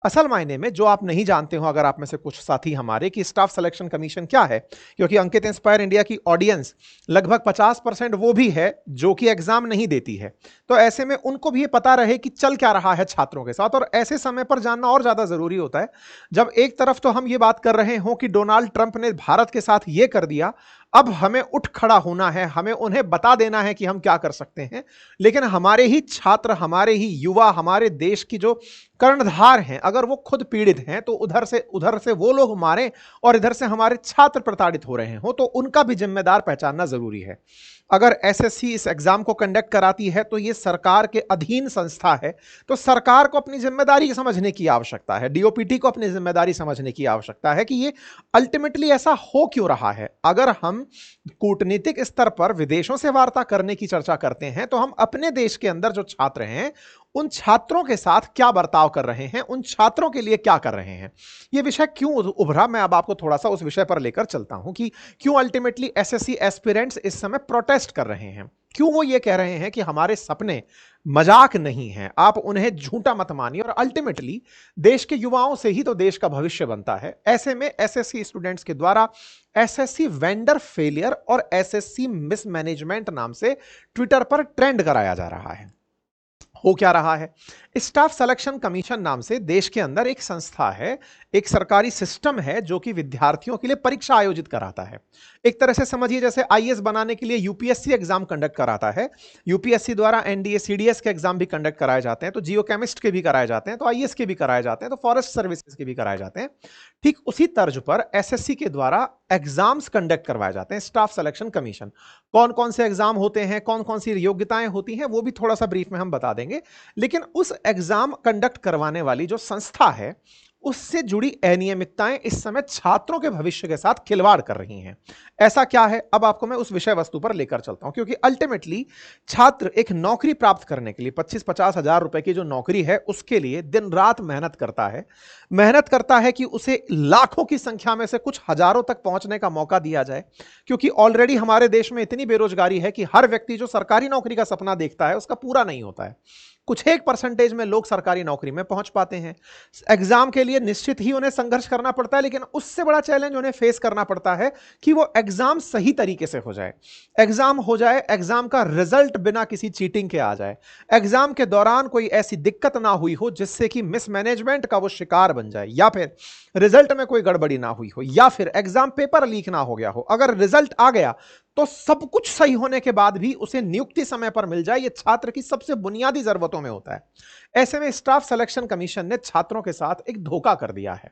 असल मायने में जो आप नहीं जानते हो, अगर आप में से कुछ साथी हमारे, कि स्टाफ सिलेक्शन कमीशन क्या है, क्योंकि अंकित इंस्पायर इंडिया की ऑडियंस लगभग 50% वो भी है जो कि एग्जाम नहीं देती है। तो ऐसे में उनको भी ये पता रहे कि चल क्या रहा है छात्रों के साथ, और ऐसे समय पर जानना और ज्यादा जरूरी होता है जब एक तरफ तो हम ये बात कर रहे हो कि डोनाल्ड ट्रंप ने भारत के साथ ये कर दिया, अब हमें उठ खड़ा होना है, हमें उन्हें बता देना है कि हम क्या कर सकते हैं। लेकिन हमारे ही छात्र, हमारे ही युवा, हमारे देश की जो कर्णधार हैं, अगर वो खुद पीड़ित हैं, तो उधर से वो लोग मारे और इधर से हमारे छात्र प्रताड़ित हो रहे हो, तो उनका भी जिम्मेदार पहचानना जरूरी है। अगर एसएससी इस एग्जाम को कंडक्ट कराती है तो ये सरकार के अधीन संस्था है, तो सरकार को अपनी जिम्मेदारी समझने की आवश्यकता है, डीओपीटी को अपनी जिम्मेदारी समझने की आवश्यकता है कि ये अल्टीमेटली ऐसा हो क्यों रहा है। अगर हम कूटनीतिक स्तर पर विदेशों से वार्ता करने की चर्चा करते हैं, तो हम अपने देश के अंदर जो छात्र हैं उन छात्रों के साथ क्या बर्ताव कर रहे हैं, उन छात्रों के लिए क्या कर रहे हैं। यह विषय क्यों उभरा, मैं अब आपको थोड़ा सा उस विषय पर लेकर चलता हूं कि क्यों अल्टीमेटली एसएससी एस्पिरेंट्स इस समय प्रोटेस्ट कर रहे हैं। क्यों वो ये कह रहे हैं कि हमारे सपने मजाक नहीं है, आप उन्हें झूठा मत मानिए, और अल्टीमेटली देश के युवाओं से ही तो देश का भविष्य बनता है। ऐसे में एसएससी स्टूडेंट्स के द्वारा एसएससी वेंडर फेलियर और एसएससी मिसमैनेजमेंट नाम से ट्विटर पर ट्रेंड कराया जा रहा है। हो क्या रहा है, स्टाफ सिलेक्शन कमीशन नाम से देश के अंदर एक संस्था है, एक सरकारी सिस्टम है जो कि विद्यार्थियों के लिए परीक्षा आयोजित कराता है। एक तरह से समझिए जैसे आईएएस बनाने के लिए यूपीएससी एग्जाम कंडक्ट कराता है, यूपीएससी द्वारा एनडीए सीडीएस के एग्जाम भी कंडक्ट कराए जाते हैं, तो जियो केमिस्ट के भी कराए जाते हैं, तो आईएएस के भी कराए जाते हैं, तो फॉरेस्ट सर्विसेज के भी कराए जाते हैं। ठीक उसी तर्ज पर एसएससी के द्वारा एग्जाम्स कंडक्ट करवाए जाते हैं, स्टाफ सिलेक्शन कमीशन। कौन कौन से एग्जाम होते हैं, कौन कौन सी योग्यताएं होती हैं, वो भी थोड़ा सा ब्रीफ में हम बता देंगे। लेकिन उस एग्जाम कंडक्ट करवाने वाली जो संस्था है, उससे जुड़ी अनियमितताएं इस समय छात्रों के भविष्य के साथ खिलवाड़ कर रही हैं। ऐसा क्या है, अब आपको मैं उस विषय वस्तु पर लेकर चलता हूं, क्योंकि अल्टीमेटली छात्र एक नौकरी प्राप्त करने के लिए 25-50 हजार रुपए की जो नौकरी है उसके लिए दिन रात मेहनत करता है कि उसे लाखों की संख्या में से कुछ हजारों तक पहुंचने का मौका दिया जाए। क्योंकि ऑलरेडी हमारे देश में इतनी बेरोजगारी है कि हर व्यक्ति जो सरकारी नौकरी का सपना देखता है उसका पूरा नहीं होता है। कुछ एक परसेंटेज में लोग सरकारी नौकरी में पहुंच पाते हैं। एग्जाम के लिए निश्चित ही उन्हें संघर्ष करना पड़ता है, लेकिन उससे बड़ा चैलेंज उन्हें फेस करना पड़ता है कि वो एग्जाम सही तरीके से हो जाए, एग्जाम हो जाए, एग्जाम का रिजल्ट बिना किसी चीटिंग के आ जाए, एग्जाम के दौरान कोई ऐसी दिक्कत ना हुई हो जिससे कि मिसमैनेजमेंट का वो शिकार बन जाए, या फिर रिजल्ट में कोई गड़बड़ी ना हुई हो, या फिर एग्जाम पेपर लीक ना हो गया हो। अगर रिजल्ट आ गया तो सब कुछ सही होने के बाद भी उसे नियुक्ति समय पर मिल जाए, यह छात्र की सबसे बुनियादी जरूरतों में होता है। ऐसे में स्टाफ सिलेक्शन कमीशन ने छात्रों के साथ एक धोखा कर दिया है।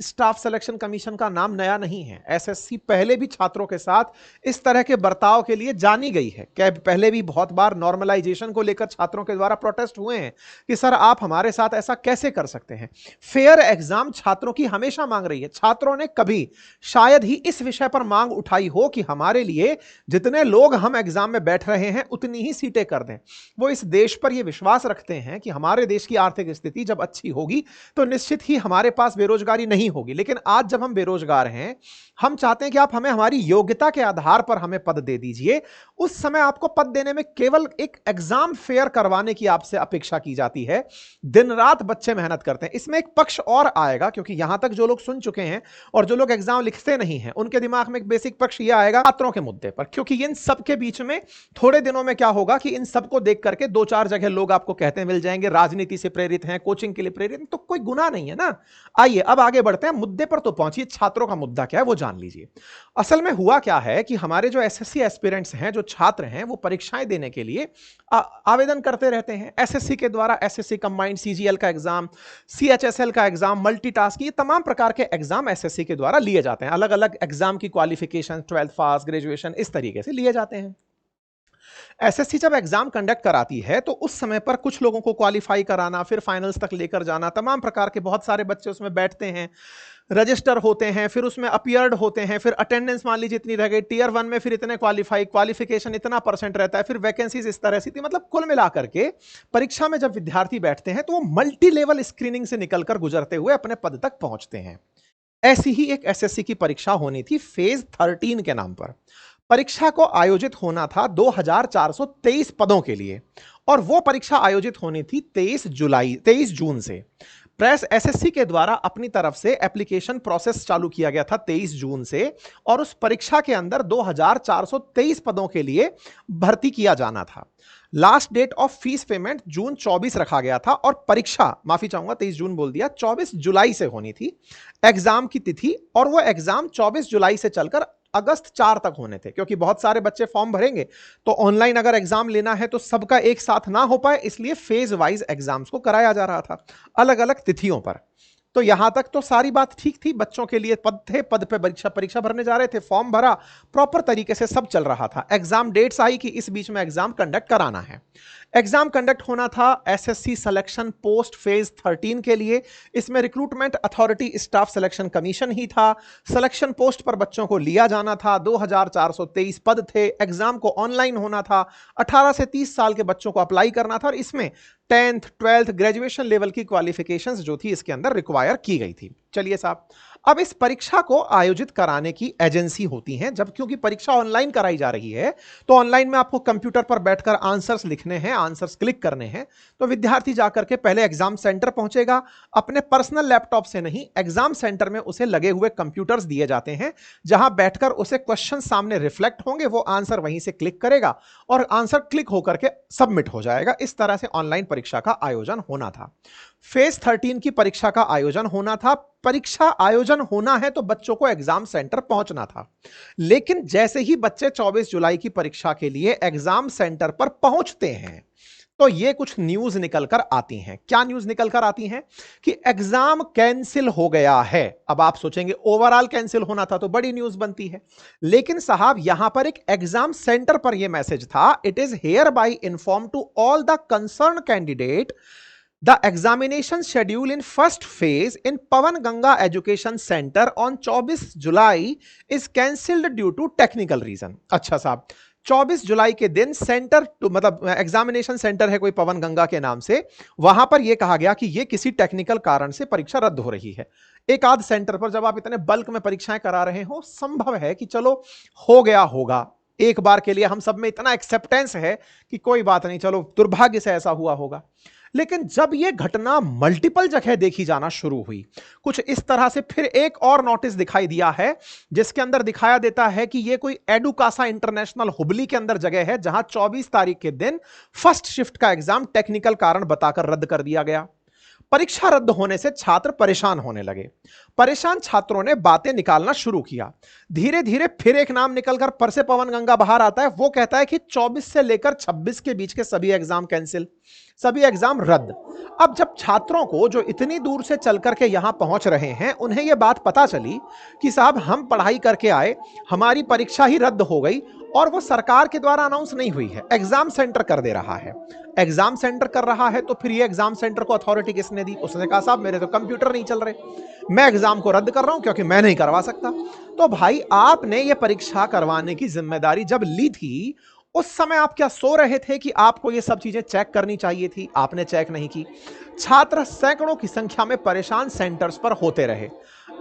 स्टाफ सिलेक्शन कमीशन का नाम नया नहीं है, एसएससी पहले भी छात्रों के साथ इस तरह के बर्ताव के लिए जानी गई है। क्या पहले भी बहुत बार नॉर्मलाइजेशन को लेकर छात्रों के द्वारा प्रोटेस्ट हुए हैं कि सर आप हमारे साथ ऐसा कैसे कर सकते हैं। फेयर एग्जाम छात्रों की हमेशा मांग रही है, छात्रों ने कभी शायद ही इस विषय पर मांग उठाई हो कि हमारे लिए जितने लोग हम एग्जाम में बैठ रहे हैं उतनी ही सीटें कर दें। वो इस देश पर यह विश्वास रखते हैं कि हमारे देश की आर्थिक स्थिति जब अच्छी होगी तो निश्चित ही हमारे पास बेरोजगारी नहीं होगी। लेकिन आज जब हम बेरोजगार हैं, हम चाहते हैं कि आप हमें हमारी योग्यता के आधार पर हमें पद दे दीजिए। उस समय आपको पद देने में केवल एक एग्जाम फेयर करवाने की आपसे अपेक्षा की जाती है। दिन रात बच्चे मेहनत करते हैं। इसमें एक पक्ष और आएगा, क्योंकि यहां तक जो लोग सुन चुके हैं और जो लोग एग्जाम लिखते नहीं हैं उनके दिमाग में एक बेसिक पक्ष यह आएगा छात्रों के मुद्दे पर, क्योंकि इन सब के बीच में थोड़े दिनों में क्या होगा कि इन सबको देख करके 2-4 जगह लोग आपको कहते मिल जाएंगे राजनीति से प्रेरित हैं, कोचिंग के लिए प्रेरित, तो कोई गुनाह नहीं है ना। आइए अब आगे बढ़ते हैं, मुद्दे पर तो पहुंचिए, छात्रों का मुद्दा क्या है वो जान लीजिए। असल में हुआ क्या है कि हमारे जो एसएससी एस्पिरेंट्स हैं, जो छात्र हैं, वो परीक्षाएं देने के लिए आवेदन करते रहते हैं। एसएससी के द्वारा एसएससी कंबाइंड सीजीएल का एग्जाम, सीएचएसएल का एग्जाम, मल्टीटास्क, ये तमाम प्रकार के एग्जाम एसएससी के द्वारा लिए जाते हैं। अलग अलग एग्जाम की क्वालिफिकेशन, 12th पास, ग्रेजुएशन, इस तरीके से लिए जाते हैं। एसएससी जब एग्जाम कंडक्ट कराती है तो उस समय पर कुछ लोगों को क्वालिफाई कराना, फिर फाइनल्स तक लेकर जाना, तमाम प्रकार के बहुत सारे बच्चे उसमें बैठते हैं, रजिस्टर होते हैं, फिर उसमें अपीयर्ड होते हैं, फिर अटेंडेंस मान लीजिए इतनी रह गई, टीयर 1 में फिर इतने क्वालिफिकेशन इतना परसेंट रहता है, फिर वैकेंसीज इस तरह से थी। मतलब कुल मिलाकर के परीक्षा में जब विद्यार्थी बैठते हैं तो वो मल्टी लेवल स्क्रीनिंग से निकलकर गुजरते हुए अपने पद तक पहुंचते हैं। ऐसी ही एक एसएससी की परीक्षा होनी थी फेज 13 के नाम पर। परीक्षा को आयोजित होना था 2423 पदों के लिए, और वो परीक्षा आयोजित होनी थी 23 जून से। प्रेस एसएससी के द्वारा अपनी तरफ से एप्लीकेशन प्रोसेस चालू किया गया था 23 जून से, और उस परीक्षा के अंदर 2423 पदों के लिए भर्ती किया जाना था। Last date of fees payment June 24 रखा गया था, और परीक्षा, माफी चाहूंगा 23 जून बोल दिया, 24 जुलाई से होनी थी एग्जाम की तिथि, और वो एग्जाम 24 जुलाई से चलकर अगस्त 4 तक होने थे। क्योंकि बहुत सारे बच्चे फॉर्म भरेंगे तो ऑनलाइन अगर एग्जाम लेना है तो सबका एक साथ ना हो पाए, इसलिए फेज वाइज एग्जाम्स को कराया जा रहा था अलग अलग तिथियों पर। तो यहां तक तो सारी बात ठीक थी, बच्चों के लिए पद थे, पद पे परीक्षा भरने जा रहे थे, फॉर्म भरा, प्रॉपर तरीके से सब चल रहा था। एग्जाम डेट्स आई कि इस बीच में एग्जाम कंडक्ट कराना है। एग्जाम कंडक्ट होना था एसएससी सिलेक्शन पोस्ट फेज 13 के लिए। इसमें recruitment authority staff selection commission ही था। सिलेक्शन पोस्ट पर बच्चों को लिया जाना था। 2423 पद थे। एग्जाम को ऑनलाइन होना था। 18 से 30 साल के बच्चों को अप्लाई करना था, और इसमें 10th 12th ग्रेजुएशन लेवल की क्वालिफिकेशंस जो थी इसके अंदर रिक्वायर की गई थी। चलिए साहब, अब इस परीक्षा को आयोजित कराने की एजेंसी होती हैं। जब क्योंकि परीक्षा ऑनलाइन कराई जा रही है तो ऑनलाइन में आपको कंप्यूटर पर बैठकर आंसर्स लिखने हैं, आंसर्स क्लिक करने हैं। तो विद्यार्थी जाकर के पहले एग्जाम सेंटर पहुंचेगा, अपने पर्सनल लैपटॉप से नहीं, एग्जाम सेंटर में उसे लगे हुए कंप्यूटर्स दिए जाते हैं, जहां बैठकर उसे क्वेश्चन सामने रिफ्लेक्ट होंगे, वो आंसर वहीं से क्लिक करेगा और आंसर क्लिक होकर के सबमिट हो जाएगा। इस तरह से ऑनलाइन परीक्षा का आयोजन होना था। फेज 13 की परीक्षा का आयोजन होना था। परीक्षा आयोजन होना है तो बच्चों को एग्जाम सेंटर पहुंचना था। लेकिन जैसे ही बच्चे 24 जुलाई की परीक्षा के लिए एग्जाम सेंटर पर पहुंचते हैं तो ये कुछ न्यूज निकलकर आती हैं। क्या न्यूज निकलकर आती हैं? कि एग्जाम कैंसिल हो गया है। अब आप सोचेंगे ओवरऑल कैंसिल होना था तो बड़ी न्यूज बनती है, लेकिन साहब यहां पर एक एग्जाम सेंटर पर यह मैसेज था, it is hereby inform to all the concern candidate The examination schedule in first phase in Pawan Ganga Education Center on 24 July is cancelled due to technical reason। अच्छा साहब, 24 जुलाई के दिन centre मतलब examination centre है कोई पवन गंगा के नाम से, वहां पर यह कहा गया कि यह किसी टेक्निकल कारण से परीक्षा रद्द हो रही है। एक आध सेंटर पर जब आप इतने बल्क में परीक्षाएं करा रहे हो, संभव है कि चलो हो गया होगा, एक बार के लिए हम सब में इतना एक्सेप्टेंस है कि कोई बात नहीं, चलो दुर्भाग्य से ऐसा हुआ होगा। लेकिन जब यह घटना मल्टीपल जगह देखी जाना शुरू हुई, कुछ इस तरह से फिर एक और नोटिस दिखाई दिया है, जिसके अंदर दिखाया देता है कि यह कोई एडुकासा इंटरनेशनल हुबली के अंदर जगह है, जहां 24 तारीख के दिन फर्स्ट शिफ्ट का एग्जाम टेक्निकल कारण बताकर रद्द कर दिया गया। परीक्षा रद्द होने से छात्र परेशान होने लगे। परेशान छात्रों ने बातें निकालना शुरू किया। धीरे धीरे फिर एक नाम निकलकर पर से पवन गंगा बाहर आता है। वो कहता है कि 24 से लेकर 26 के बीच के सभी एग्जाम कैंसिल, सभी एग्जाम रद्द। अब जब छात्रों को जो इतनी दूर से चल करके यहां पहुंच रहे हैं, उन्हें यह बात पता चली कि साहब हम पढ़ाई करके आए, हमारी परीक्षा ही रद्द हो गई, और वो सरकार के द्वारा अनाउंस नहीं हुई है, एग्जाम सेंटर कर दे रहा है। एग्जाम सेंटर कर रहा है तो फिर ये एग्जाम सेंटर को अथॉरिटी किसने दी? उसने कहा साहब मेरे तो कंप्यूटर नहीं चल रहे, मैं एग्जाम को रद्द कर रहा हूं क्योंकि मैं नहीं करवा सकता। तो भाई आपने ये परीक्षा करवाने की जिम्मेदारी जब ली थी, उस समय आप क्या सो रहे थे कि आपको ये सब चीजें चेक करनी चाहिए थी? आपने चेक नहीं की। छात्र सैकड़ों की संख्या में परेशान सेंटर्स पर होते रहे।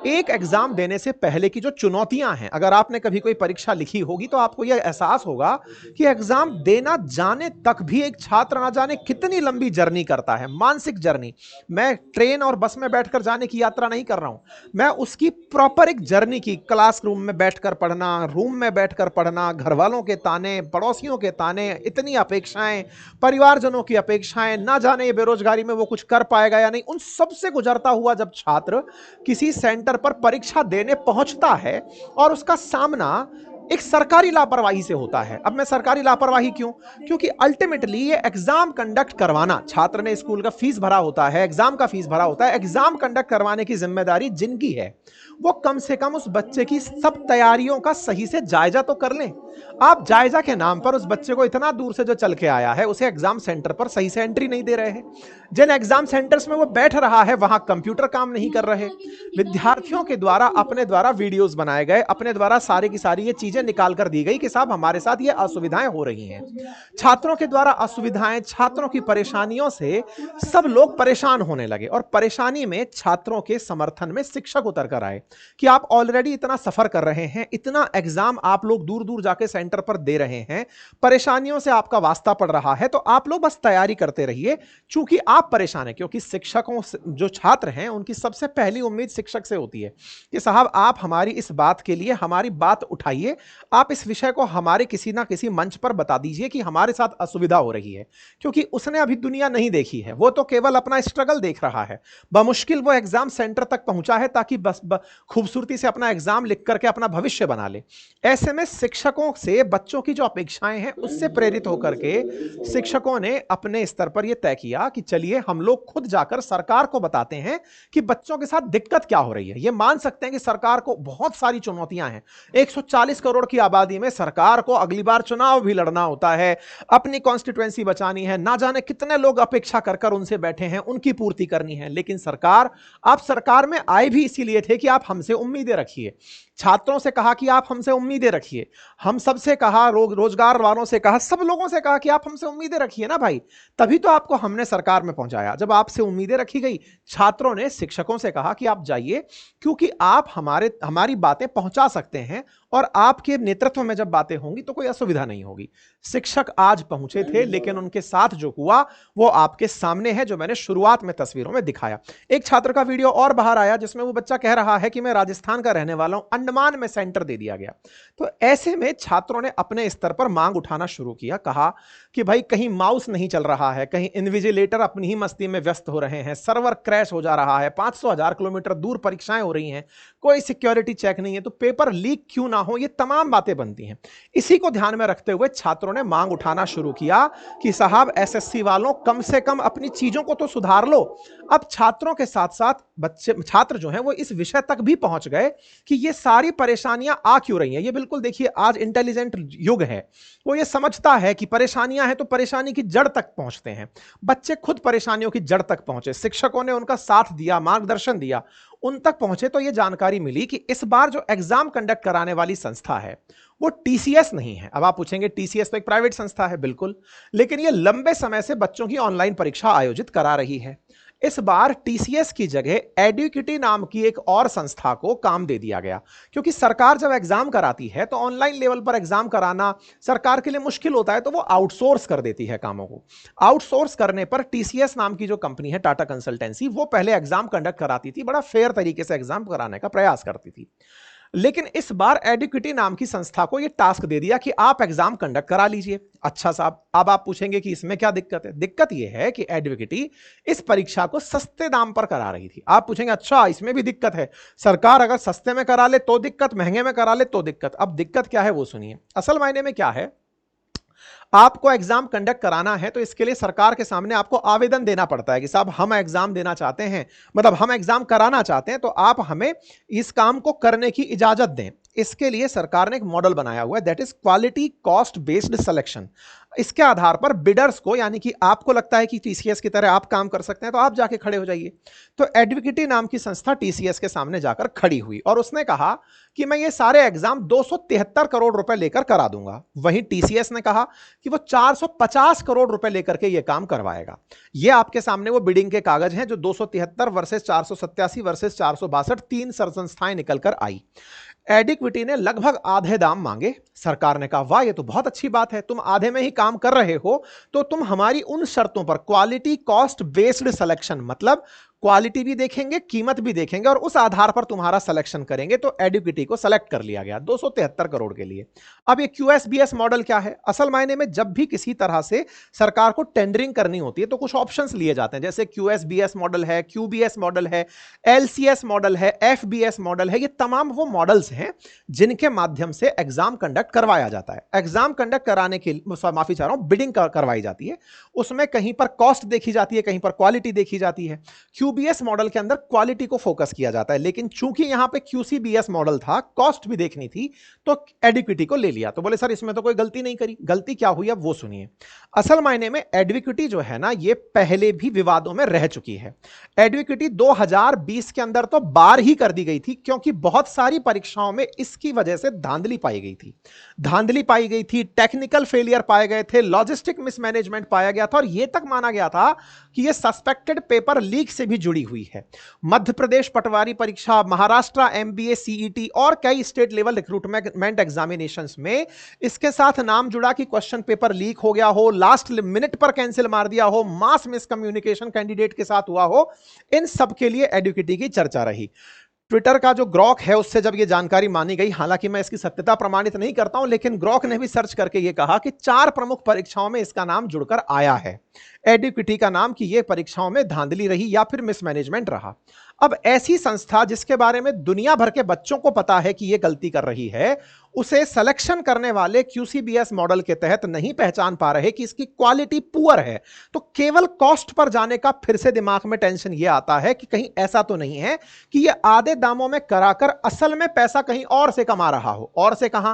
एक एग्जाम देने से पहले की जो चुनौतियां हैं, अगर आपने कभी कोई परीक्षा लिखी होगी तो आपको यह एहसास होगा कि एग्जाम देना जाने तक भी एक छात्र ना जाने कितनी लंबी जर्नी करता है, मानसिक जर्नी। मैं ट्रेन और बस में बैठकर जाने की यात्रा नहीं कर रहा हूं, मैं उसकी प्रॉपर एक जर्नी की, क्लासरूम में बैठकर पढ़ना, रूम में बैठकर पढ़ना, घर वालों के ताने, पड़ोसियों के ताने, इतनी अपेक्षाएं, परिवारजनों की अपेक्षाएं, ना जाने ये बेरोजगारी में वो कुछ कर पाएगा या नहीं, उन सबसे गुजरता हुआ जब छात्र किसी सेंटर पर परीक्षा देने पहुंचता है और उसका सामना एक सरकारी लापरवाही से होता है। अब मैं सरकारी लापरवाही क्यों? क्योंकि अल्टीमेटली ये एग्जाम कंडक्ट करवाना, छात्र ने स्कूल का फीस भरा होता है, एग्जाम का फीस भरा होता है, एग्जाम कंडक्ट करवाने की जिम्मेदारी जिनकी है वो कम से कम उस बच्चे की सब तैयारियों का सही से जायजा तो कर लें। आप जायजा के नाम पर उस बच्चे को इतना दूर से जो चल के आया है उसे एग्जाम सेंटर पर सही से एंट्री नहीं दे रहे हैं। जिन एग्जाम सेंटर्स में वो बैठ रहा है वहां कंप्यूटर काम नहीं कर रहे। विद्यार्थियों के द्वारा अपने द्वारा वीडियोस बनाए गए, अपने द्वारा सारी की सारी ये चीजें चीजें निकाल कर दी गई कि साहब हमारे साथ ये असुविधाएं हो रही हैं। छात्रों के द्वारा असुविधाएं, छात्रों की परेशानियों से सब लोग परेशान होने लगे और परेशानी में छात्रों के समर्थन में शिक्षक उतर कर आए कि आप ऑलरेडी इतना सफर कर रहे हैं, इतना एग्जाम आप लोग दूर दूर जाके सेंटर पर दे रहे हैं, परेशानियों से आपका वास्ता पड़ रहा है, तो आप लोग बस तैयारी करते रहिए। चूंकि आप परेशान हैं, क्योंकि शिक्षकों जो छात्र हैं उनकी सबसे पहली उम्मीद शिक्षक से होती है कि साहब आप हमारी इस बात के लिए हमारी बात उठाइए, आप इस विषय को हमारे किसी ना किसी मंच पर बता दीजिए कि हमारे साथ असुविधा हो रही है। क्योंकि उसने अभी दुनिया नहीं देखी है, वो तो केवल अपना स्ट्रगल देख रहा है। बमुश्किल वो एग्जाम सेंटर तक पहुंचा है ताकि बस खूबसूरती से अपना एग्जाम लिख करके अपना भविष्य बना ले। ऐसे में शिक्षकों से बच्चों की जो अपेक्षाएं हैं उससे प्रेरित होकर के शिक्षकों ने अपने स्तर पर यह तय किया कि चलिए हम लोग खुद जाकर सरकार को बताते हैं कि बच्चों के साथ दिक्कत क्या हो रही है। ये मान सकते हैं कि सरकार को बहुत सारी चुनौतियां हैं। 140 करोड़ की आबादी में सरकार को अगली बार चुनाव भी लड़ना होता है, अपनी कॉन्स्टिट्यूएंसी बचानी है, ना जाने कितने लोग अपेक्षा कर कर उनसे बैठे हैं, उनकी पूर्ति करनी है। लेकिन सरकार, आप सरकार में आए भी इसीलिए थे कि आप हमसे उम्मीदें रखिए। छात्रों से कहा कि आप हमसे उम्मीदें रखिए, हम सबसे कहा, रोजगार वालों से कहा, सब लोगों से कहा कि आप हमसे उम्मीदें रखिए ना भाई, तभी तो आपको हमने सरकार में पहुंचाया। जब आपसे उम्मीदें रखी गई, छात्रों ने शिक्षकों से कहा कि आप जाइए, क्योंकि आप हमारी बातें पहुंचा सकते हैं और आपके नेतृत्व में जब बातें होंगी तो कोई असुविधा नहीं होगी। शिक्षक आज पहुंचे थे, लेकिन उनके साथ जो हुआ वो आपके सामने है, जो मैंने शुरुआत में तस्वीरों में दिखाया। एक छात्र का वीडियो और बाहर आया जिसमें वो बच्चा कह रहा है कि मैं राजस्थान का रहने वाला हूं, अंडमान में सेंटर दे दिया गया। तो ऐसे में छात्रों ने अपने स्तर पर मांग उठाना शुरू किया। कहा कि भाई कहीं माउस नहीं चल रहा है, कहीं इन्विजिलेटर अपनी ही मस्ती में व्यस्त हो रहे हैं, सर्वर क्रैश हो जा रहा है, 500,000 किलोमीटर दूर परीक्षाएं हो रही हैं, कोई सिक्योरिटी चेक नहीं है, तो पेपर लीक क्यों ना हो, ये तमाम बातें बनती हैं। इसी को ध्यान में रखते हुए छात्रों ने मांग उठाना शुरू किया कि साहब एसएससी वालों कम से कम अपनी चीजों को तो सुधार लो। अब छात्रों के साथ साथ छात्र जो हैं वो इस विषय तक भी पहुंच गए कि ये सारी परेशानियां आ क्यों रही हैं। ये बिल्कुल देखिए, आज इंटेलिजेंट युग है, वो ये समझता है कि परेशानियां हैं तो परेशानी की जड़ तक पहुंचते हैं। बच्चे खुद परेशानियों की जड़ तक पहुंचे, शिक्षकों ने उनका साथ दिया, मार्गदर्शन दिया, उन तक पहुंचे तो यह जानकारी मिली कि इस बार जो एग्जाम कंडक्ट कराने वाली संस्था है वो टीसीएस नहीं है। अब आप पूछेंगे टीसीएस तो एक प्राइवेट संस्था है, बिल्कुल, लेकिन यह लंबे समय से बच्चों की ऑनलाइन परीक्षा आयोजित करा रही है। इस बार टीसीएस की जगह एडुकिटी नाम की एक और संस्था को काम दे दिया गया, क्योंकि सरकार जब एग्जाम कराती है तो ऑनलाइन लेवल पर एग्जाम कराना सरकार के लिए मुश्किल होता है, तो वो आउटसोर्स कर देती है कामों को। आउटसोर्स करने पर टीसीएस नाम की जो कंपनी है, टाटा कंसल्टेंसी, वो पहले एग्जाम कंडक्ट कराती थी, बड़ा फेयर तरीके से एग्जाम कराने का प्रयास करती थी। लेकिन इस बार एडुकिटी नाम की संस्था को यह टास्क दे दिया कि आप एग्जाम कंडक्ट करा लीजिए। अच्छा साहब, अब आप पूछेंगे कि इसमें क्या दिक्कत है। दिक्कत यह है कि एडुकिटी इस परीक्षा को सस्ते दाम पर करा रही थी। आप पूछेंगे अच्छा इसमें भी दिक्कत है, सरकार अगर सस्ते में करा ले तो दिक्कत, महंगे में करा ले तो दिक्कत। अब दिक्कत क्या है वो सुनिए। असल मायने में क्या है, आपको एग्जाम कंडक्ट कराना है तो इसके लिए सरकार के सामने आपको आवेदन देना पड़ता है कि साहब हम एग्जाम देना चाहते हैं, मतलब हम एग्जाम कराना चाहते हैं, तो आप हमें इस काम को करने की इजाजत दें। इसके लिए सरकार ने एक मॉडल बनाया हुआ है, that is quality cost based selection. इसके आधार पर बिडर्स को, यानी कि आपको लगता है कि टीसीएस की तरह आप काम कर सकते हैं तो आप जाके खड़े हो जाइए। तो एडुकिटी नाम की संस्था टीसीएस के सामने जाकर खड़ी हुई और उसने कहा कि मैं ये सारे एग्जाम 273 करोड़ रुपए लेकर करा दूंगा। वहीं टीसीएस ने कहा कि वो 450 करोड़ रुपए लेकर के ये काम करवाएगा। ये आपके सामने वो बिडिंग के कागज हैं जो 273 वर्सेस 487 वर्सेस 462, 3 संस्थाएं निकलकर आई। एडिक्विटी ने लगभग आधे दाम मांगे। सरकार ने कहा वाह ये तो बहुत अच्छी बात है, तुम आधे में ही काम कर रहे हो तो तुम हमारी उन शर्तों पर, क्वालिटी कॉस्ट बेस्ड सिलेक्शन, मतलब क्वालिटी भी देखेंगे, कीमत भी देखेंगे और उस आधार पर तुम्हारा सिलेक्शन करेंगे। तो एडुकिटी को सेलेक्ट कर लिया गया 273 करोड़ के लिए। अब ये क्यूएसबीएस मॉडल क्या है? असल मायने में जब भी किसी तरह से सरकार को टेंडरिंग करनी होती है तो कुछ ऑप्शंस लिए जाते हैं, जैसे क्यूएसबीएस मॉडल है, क्यूबीएस मॉडल है, एलसीएस मॉडल है, एफबीएस मॉडल है। ये तमाम वो मॉडल्स हैं जिनके माध्यम से एग्जाम कंडक्ट करवाया जाता है। एग्जाम कंडक्ट कराने के, माफी चाह रहा हूं, बिडिंग करवाई जाती है। उसमें कहीं पर कॉस्ट देखी जाती है, कहीं पर क्वालिटी देखी जाती है। क्यूबीएस मॉडल के अंदर क्वालिटी को फोकस किया जाता है, लेकिन चूंकि यहां पे क्यूसीबीएस मॉडल था, कॉस्ट भी देखनी थी, तो एडिक्विटी को ले लिया। तो बोले सर इसमें तो कोई गलती नहीं करी। गलती क्या हुई अब वो सुनिए। असल मायने में एडविक्विटी जो है ना, ये पहले भी विवादों में रह चुकी है। एडविक्विटी 2020 के अंदर तो बार ही कर दी गई थी, क्योंकि बहुत सारी परीक्षाओं में इसकी वजह से धांधली पाई गई थी। धांधली पाई गई थी, टेक्निकल फेलियर पाए गए थे, लॉजिस्टिक मिसमैनेजमेंट पाया गया था, और यह तक माना गया था कि यह सस्पेक्टेड पेपर लीक से भी जुड़ी हुई है। मध्य प्रदेश पटवारी परीक्षा, महाराष्ट्र एमबीए सीईटी और कई स्टेट लेवल रिक्रूटमेंट एग्जामिनेशंस में इसके साथ नाम जुड़ा कि क्वेश्चन पेपर लीक हो गया हो, लास्ट मिनट पर कैंसिल मार दिया हो, मास मिसकम्युनिकेशन कैंडिडेट के साथ हुआ हो। इन सब के लिए एडुकेटी की चर्चा रही। ट्विटर का जो ग्रॉक है उससे जब ये जानकारी मानी गई, हालांकि मैं इसकी सत्यता प्रमाणित नहीं करता हूं, लेकिन ग्रॉक ने भी सर्च करके ये कहा कि 4 प्रमुख परीक्षाओं में इसका नाम जुड़कर आया है, एडुक्विटी का नाम, कि ये परीक्षाओं में धांधली रही या फिर मिसमैनेजमेंट रहा। अब ऐसी संस्था जिसके बारे में दुनिया भर के बच्चों को पता है कि ये गलती कर रही है, उसे सिलेक्शन करने वाले क्यूसीबीएस मॉडल के तहत नहीं पहचान पा रहे कि इसकी क्वालिटी पुअर है, तो केवल कॉस्ट पर जाने का फिर से दिमाग में टेंशन ये आता है कि कहीं ऐसा तो नहीं है कि ये आधे दामों में कराकर असल में पैसा कहीं और से कमा रहा हो। और से कहां?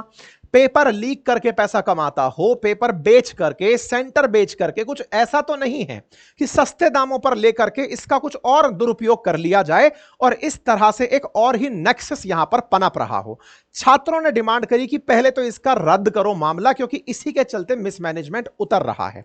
पेपर लीक करके पैसा कमाता हो, पेपर बेच करके, सेंटर बेच करके। कुछ ऐसा तो नहीं है कि सस्ते दामों पर लेकर के इसका कुछ और दुरुपयोग कर लिया जाए और इस तरह से एक और ही नेक्सस यहां पर पनप रहा हो। छात्रों ने डिमांड करी कि पहले तो इसका रद्द करो मामला, क्योंकि इसी के चलते मिसमैनेजमेंट उतर रहा है।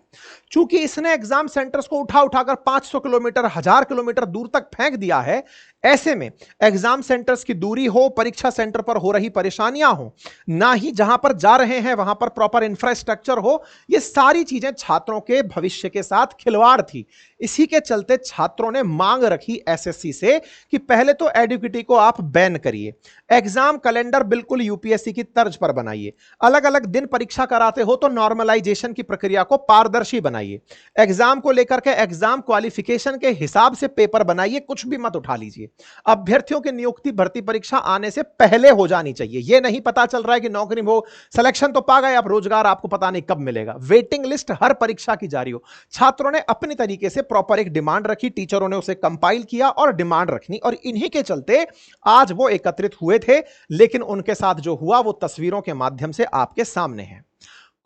चूंकि इसने एग्जाम सेंटर्स को उठा उठाकर 500 किलोमीटर, 1000 किलोमीटर दूर तक फेंक दिया है, ऐसे में एग्जाम सेंटर्स की दूरी हो, परीक्षा सेंटर पर हो रही परेशानियां हो, ना ही जहां पर जा रहे हैं वहां पर प्रॉपर इंफ्रास्ट्रक्चर हो, ये सारी चीजें छात्रों के भविष्य के साथ खिलवाड़ थी। इसी के चलते छात्रों ने मांग रखी एसएससी से कि पहले तो एडुक्विटी को आप बैन करिए, एग्जाम कैलेंडर बिल्कुल यूपीएससी की तर्ज पर बनाइए, अलग अलग दिन परीक्षा कराते हो तो नॉर्मलाइजेशन की प्रक्रिया को पारदर्शी बनाइए, एग्जाम को लेकर के एग्जाम क्वालिफिकेशन के हिसाब से पेपर बनाइए, कुछ भी मत उठा लीजिए। अभ्यर्थियों की नियुक्ति भर्ती परीक्षा आने से पहले हो जानी चाहिए। यह नहीं पता चल रहा है कि नौकरी हो, सिलेक्शन तो पा गए, अब रोजगार आपको पता नहीं कब मिलेगा। वेटिंग लिस्ट हर परीक्षा की जारी हो। छात्रों ने अपनी तरीके से प्रॉपर एक डिमांड रखी, टीचरों ने उसे कंपाइल किया और डिमांड रखनी, और इन्हीं के चलते आज वो एकत्रित हुए थे। लेकिन उनके साथ जो हुआ वो तस्वीरों के माध्यम से आपके सामने है।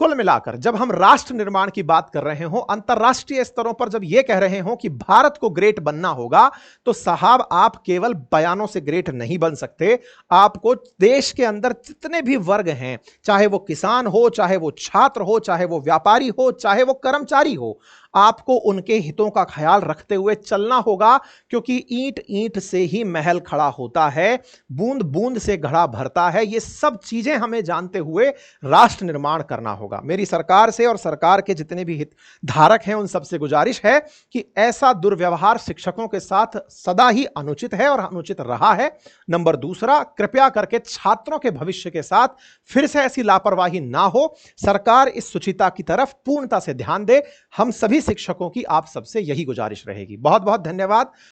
कुल मिलाकर जब हम राष्ट्र निर्माण की बात कर रहे हो, अंतरराष्ट्रीय स्तरों पर जब यह कह रहे हो कि भारत को ग्रेट बनना होगा, तो साहब आप केवल बयानों से ग्रेट नहीं बन सकते। आपको देश के अंदर जितने भी वर्ग हैं, चाहे वो किसान हो, चाहे वो छात्र हो, चाहे वो व्यापारी हो, चाहे वो कर्मचारी हो, आपको उनके हितों का ख्याल रखते हुए चलना होगा, क्योंकि ईंट ईंट से ही महल खड़ा होता है, बूंद बूंद से घड़ा भरता है। ये सब चीजें हमें जानते हुए राष्ट्र निर्माण करना होगा। मेरी सरकार से और सरकार के जितने भी हित धारक हैं उन सबसे गुजारिश है कि ऐसा दुर्व्यवहार शिक्षकों के साथ सदा ही अनुचित है और अनुचित रहा है। नंबर दूसरा, कृपया करके छात्रों के भविष्य के साथ फिर से ऐसी लापरवाही ना हो। सरकार इस सुचिता की तरफ पूर्णता से ध्यान दे। हम सभी शिक्षकों की आप सबसे यही गुजारिश रहेगी। बहुत बहुत धन्यवाद।